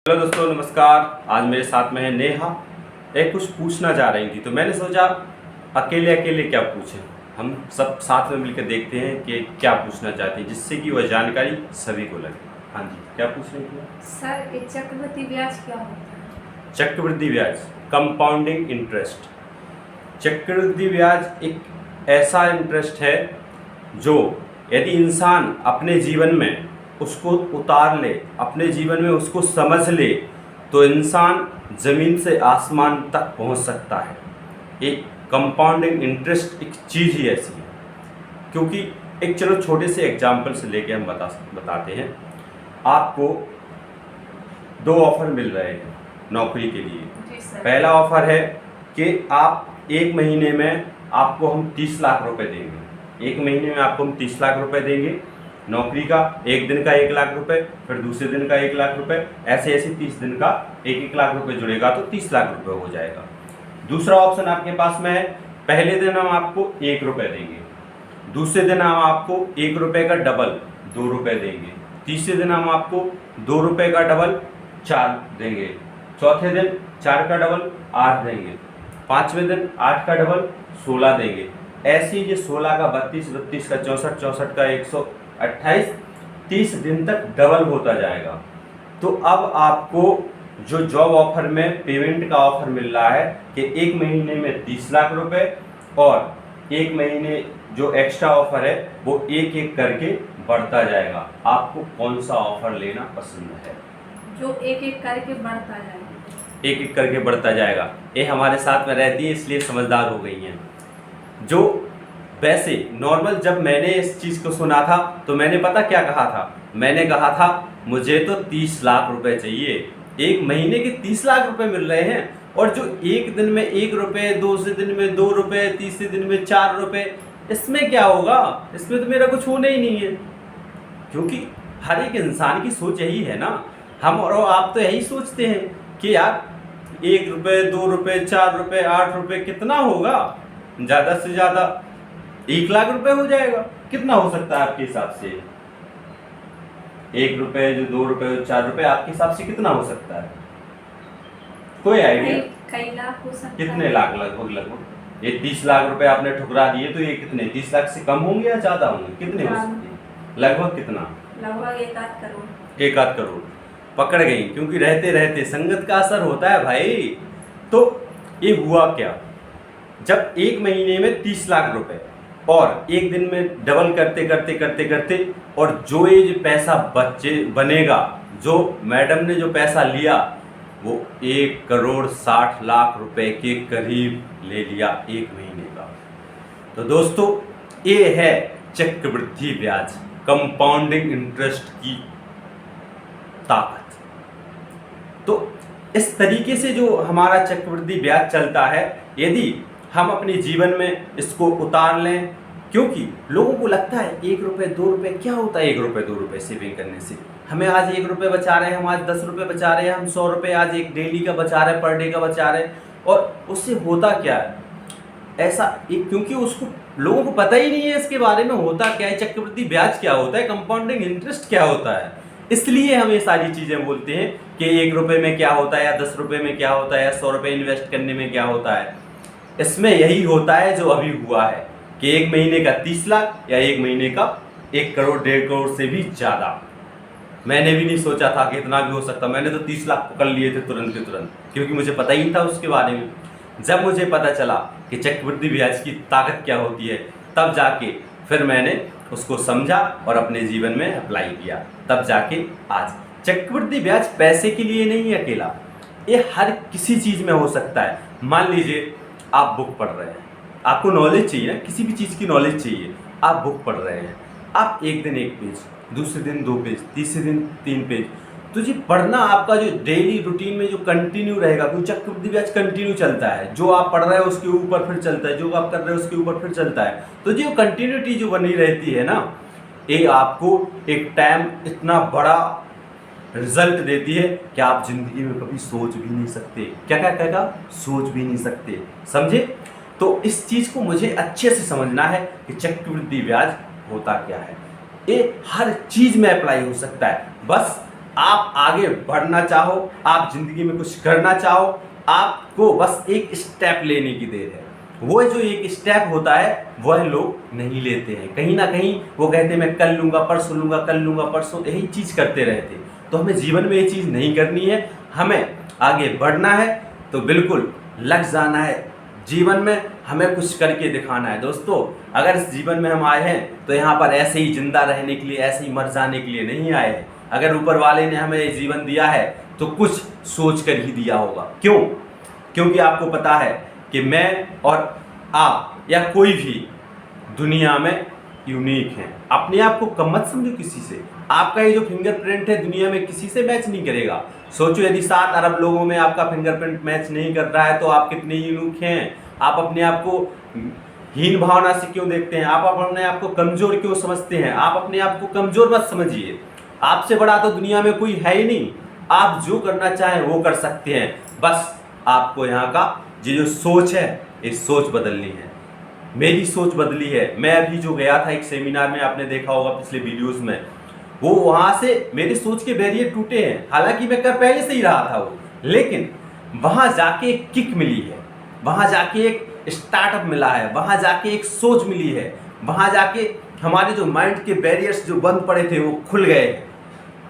Hello दोस्तों, नमस्कार। आज मेरे साथ में है नेहा। एक कुछ पूछना चाह रही थी तो मैंने सोचा अकेले अकेले क्या पूछें, हम सब साथ में मिलकर देखते हैं कि क्या पूछना चाहती है जिससे कि वह जानकारी सभी को लगे। हाँ जी, क्या पूछ रही थी? सर, ये चक्रवृद्धि ब्याज क्या होता है? चक्रवृद्धि ब्याज, कंपाउंडिंग इंटरेस्ट। चक्रवृद्धि ब्याज एक ऐसा इंटरेस्ट है जो यदि इंसान अपने जीवन में उसको उतार ले, अपने जीवन में उसको समझ ले, तो इंसान ज़मीन से आसमान तक पहुंच सकता है। एक कंपाउंडिंग इंटरेस्ट एक चीज़ ही ऐसी है, क्योंकि एक चलो छोटे से एग्जाम्पल से लेके हम बताते हैं। आपको दो ऑफ़र मिल रहे हैं नौकरी के लिए। जी सर। पहला ऑफ़र है कि आप एक महीने में आपको हम 30 लाख रुपए देंगे। एक महीने में आपको हम 30 लाख रुपए देंगे नौकरी का। एक दिन का 1 लाख रुपए, फिर दूसरे दिन का 1 लाख रुपए, ऐसे ऐसे 30 दिन का 1-1 लाख रुपए जुड़ेगा तो 30 लाख रुपए हो जाएगा। दूसरा ऑप्शन आपके पास में है, पहले दिन हम आपको 1 रुपये देंगे, दूसरे दिन हम आपको 1 रुपये का डबल 2 रुपये देंगे, तीसरे दिन हम आपको 2 रुपये का डबल 4 देंगे, चौथे दिन 4 का डबल 8 देंगे, पाँचवें दिन 8 का डबल 16 देंगे। ऐसे ही 16 का 32, 32 का 64, 64 का 128, 30 दिन तक डबल होता जाएगा। तो अब आपको जो जॉब ऑफर में पेमेंट का ऑफर मिल रहा है कि एक महीने में 30 लाख रुपए, और एक महीने जो एक्स्ट्रा ऑफर है वो एक एक करके बढ़ता जाएगा। आपको कौन सा ऑफर लेना पसंद है? जो एक एक करके बढ़ता जाएगा। एक एक करके बढ़ता जाएगा। ये हमारे साथ में रहती है इसलिए समझदार हो गई हैं। जो वैसे नॉर्मल जब मैंने इस चीज़ को सुना था तो मैंने पता क्या कहा था? मैंने कहा था मुझे तो 30 लाख रुपए चाहिए। एक महीने के 30 लाख रुपए मिल रहे हैं, और जो एक दिन में 1 रुपये, दूसरे दिन में 2 रुपये, तीसरे दिन में 4 रुपये, इसमें क्या होगा? इसमें तो मेरा कुछ होना ही नहीं है। क्योंकि हर एक इंसान की सोच यही है ना। हम और आप तो यही सोचते हैं कि यार 1 रुपये, 2 रुपये, 4 रुपये, 8 रुपये कितना होगा? ज़्यादा से ज़्यादा 1 लाख रुपए हो जाएगा। कितना हो सकता है आपके हिसाब से? 1 रुपये, जो 2 रुपये, 4 रुपये, आपके हिसाब से कितना हो सकता है? कोई आइडिया? कई लाख हो सकता है। कितने लाख? लगभग ये 30 लाख रुपए आपने ठुकरा दिए तो ये कितने 30 लाख से कम होंगे या ज़्यादा होंगे? कितने हो सकते हैं? लगभग कितना? लगभग 1 करोड़। 1 करोड़ पकड़ गई, क्योंकि रहते रहते संगत का असर होता है भाई। तो ये हुआ क्या? जब एक महीने में 30 लाख रुपए और एक दिन में डबल करते करते करते करते, और जो ये जो पैसा बनेगा, जो मैडम ने जो पैसा लिया वो 1,60,00,000 रुपए के करीब ले लिया एक महीने का। तो दोस्तों, ये है चक्रवृद्धि ब्याज, कंपाउंडिंग इंटरेस्ट की ताकत। तो इस तरीके से जो हमारा चक्रवृद्धि ब्याज चलता है, यदि हम अपने जीवन में इसको उतार लें, क्योंकि लोगों को लगता है 1 रुपये 2 रुपये क्या होता है? 1 रुपये 2 रुपये सेविंग करने से हमें आज 1 रुपये बचा रहे हैं, हम आज 10 रुपये बचा रहे हैं, हम 100 रुपये आज एक डेली का बचा रहे हैं, पर डे का बचा रहे हैं। और उससे होता क्या है? ऐसा क्योंकि उसको लोगों को पता ही नहीं है इसके बारे में होता क्या है, चक्रवृद्धि ब्याज क्या होता है, कंपाउंडिंग इंटरेस्ट क्या होता है। इसलिए हम ये सारी चीज़ें बोलते हैं कि 1 रुपये में क्या होता है, या 10 रुपये में क्या होता है, या 100 रुपये इन्वेस्ट करने में क्या होता है। इसमें यही होता है जो अभी हुआ है कि एक महीने का 30 लाख या एक महीने का 1 करोड़ 1.5 करोड़ से भी ज़्यादा। मैंने भी नहीं सोचा था कि इतना भी हो सकता। मैंने तो 30 लाख पकड़ लिए थे तुरंत के तुरंत, क्योंकि मुझे पता ही था उसके बारे में। जब मुझे पता चला कि चक्रवृद्धि ब्याज की ताकत क्या होती है, तब जाके फिर मैंने उसको समझा और अपने जीवन में अप्लाई किया। तब जाके आज चक्रवृद्धि ब्याज पैसे के लिए नहीं अकेला, ये हर किसी चीज़ में हो सकता है। मान लीजिए आप बुक पढ़ रहे हैं, आपको नॉलेज चाहिए ना, किसी भी चीज़ की नॉलेज चाहिए। आप बुक पढ़ रहे हैं, आप एक दिन 1 पेज, दूसरे दिन 2 पेज, तीसरे दिन 3 पेज, तो जी पढ़ना आपका जो डेली रूटीन में जो कंटिन्यू रहेगा। कोई चक्रवृद्धि ब्याज कंटिन्यू चलता है, जो आप पढ़ रहे हैं उसके ऊपर फिर चलता है, जो आप कर रहे हैं उसके ऊपर फिर चलता है। तो जी वो कंटिन्यूटी जो बनी रहती है ना, ये आपको एक टाइम इतना बड़ा रिजल्ट देती है कि आप जिंदगी में कभी सोच भी नहीं सकते। क्या क्या कहेगा? सोच भी नहीं सकते। समझे? तो इस चीज़ को मुझे अच्छे से समझना है कि चक्रवृद्धि ब्याज होता क्या है। ये हर चीज़ में अप्लाई हो सकता है। बस आप आगे बढ़ना चाहो, आप जिंदगी में कुछ करना चाहो, आपको बस एक स्टेप लेने की देर है। वो जो एक स्टेप होता है वह लोग नहीं लेते हैं। कहीं ना कहीं वो कहते हैं मैं कल लूँगा, परसों लूँगा, कल लूँगा, परसों, यही चीज़ करते रहते। तो हमें जीवन में ये चीज़ नहीं करनी है, हमें आगे बढ़ना है तो बिल्कुल लग जाना है। जीवन में हमें कुछ करके दिखाना है। दोस्तों, अगर इस जीवन में हम आए हैं तो यहाँ पर ऐसे ही जिंदा रहने के लिए, ऐसे ही मर जाने के लिए नहीं आए हैं। अगर ऊपर वाले ने हमें ये जीवन दिया है तो कुछ सोच कर ही दिया होगा। क्यों? क्योंकि आपको पता है कि मैं और आप या कोई भी दुनिया में यूनिक है। अपने आप को कम मत समझो किसी से। आपका ये जो फिंगरप्रिंट है दुनिया में किसी से मैच नहीं करेगा। सोचो यदि 7 अरब लोगों में आपका फिंगरप्रिंट मैच नहीं कर रहा है तो आप कितने यूनिक हैं। आप अपने आप को हीन भावना से क्यों देखते हैं? आप अपने आप को कमज़ोर क्यों समझते हैं? आप अपने आप को कमज़ोर मत समझिए। आपसे बड़ा तो दुनिया में कोई है ही नहीं। आप जो करना चाहें वो कर सकते हैं। बस आपको यहाँ का ये जो सोच है, ये सोच बदलनी है। मेरी सोच बदली है। मैं अभी जो गया था एक सेमिनार में, आपने देखा होगा पिछले वीडियोस में, वो वहाँ से मेरी सोच के बैरियर टूटे हैं। हालांकि मैं कर पहले से ही रहा था वो, लेकिन वहाँ जाके एक किक मिली है, वहाँ जाके एक स्टार्टअप मिला है, वहाँ जाके एक सोच मिली है, वहाँ जाके हमारे जो माइंड के बैरियर्स जो बंद पड़े थे वो खुल गए हैं।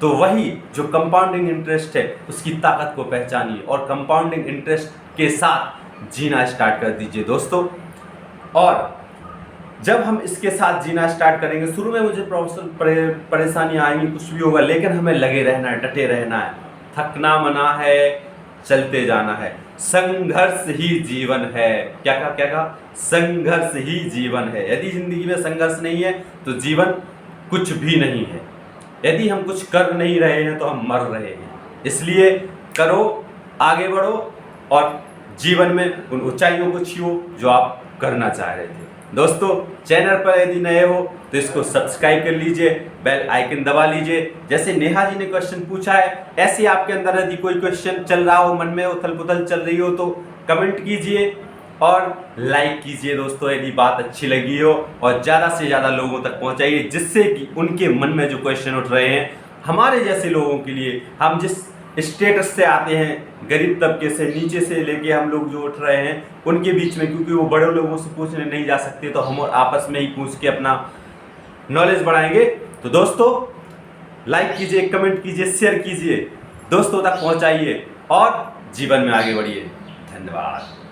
तो वही जो कंपाउंडिंग इंटरेस्ट है उसकी ताकत को पहचानिए और कंपाउंडिंग इंटरेस्ट के साथ जीना स्टार्ट कर दीजिए दोस्तों। और जब हम इसके साथ जीना स्टार्ट करेंगे, शुरू में मुझे परेशानियाँ आएंगी, कुछ भी होगा, लेकिन हमें लगे रहना है, डटे रहना है, थकना मना है, चलते जाना है। संघर्ष ही जीवन है। क्या कहा? संघर्ष ही जीवन है। यदि जिंदगी में संघर्ष नहीं है तो जीवन कुछ भी नहीं है। यदि हम कुछ कर नहीं रहे हैं तो हम मर रहे हैं। इसलिए करो, आगे बढ़ो और जीवन में उन ऊंचाइयों को छुओ जो आप करना चाह रहे थे। दोस्तों, चैनल पर यदि नए हो तो इसको सब्सक्राइब कर लीजिए, बेल आइकन दबा लीजिए। जैसे नेहा जी ने क्वेश्चन पूछा है, ऐसे आपके अंदर यदि कोई क्वेश्चन चल रहा हो, मन में उथल पुथल चल रही हो, तो कमेंट कीजिए और लाइक कीजिए दोस्तों यदि बात अच्छी लगी हो, और ज़्यादा से ज़्यादा लोगों तक पहुँचाइए, जिससे कि उनके मन में जो क्वेश्चन उठ रहे हैं, हमारे जैसे लोगों के लिए, हम जिस स्टेटस से आते हैं, गरीब तबके से, नीचे से लेके हम लोग जो उठ रहे हैं, उनके बीच में, क्योंकि वो बड़े लोगों से पूछने नहीं जा सकते, तो हम आपस में ही पूछ के अपना नॉलेज बढ़ाएंगे। तो दोस्तों, लाइक कीजिए, कमेंट कीजिए, शेयर कीजिए, दोस्तों तक पहुंचाइए और जीवन में आगे बढ़िए। धन्यवाद।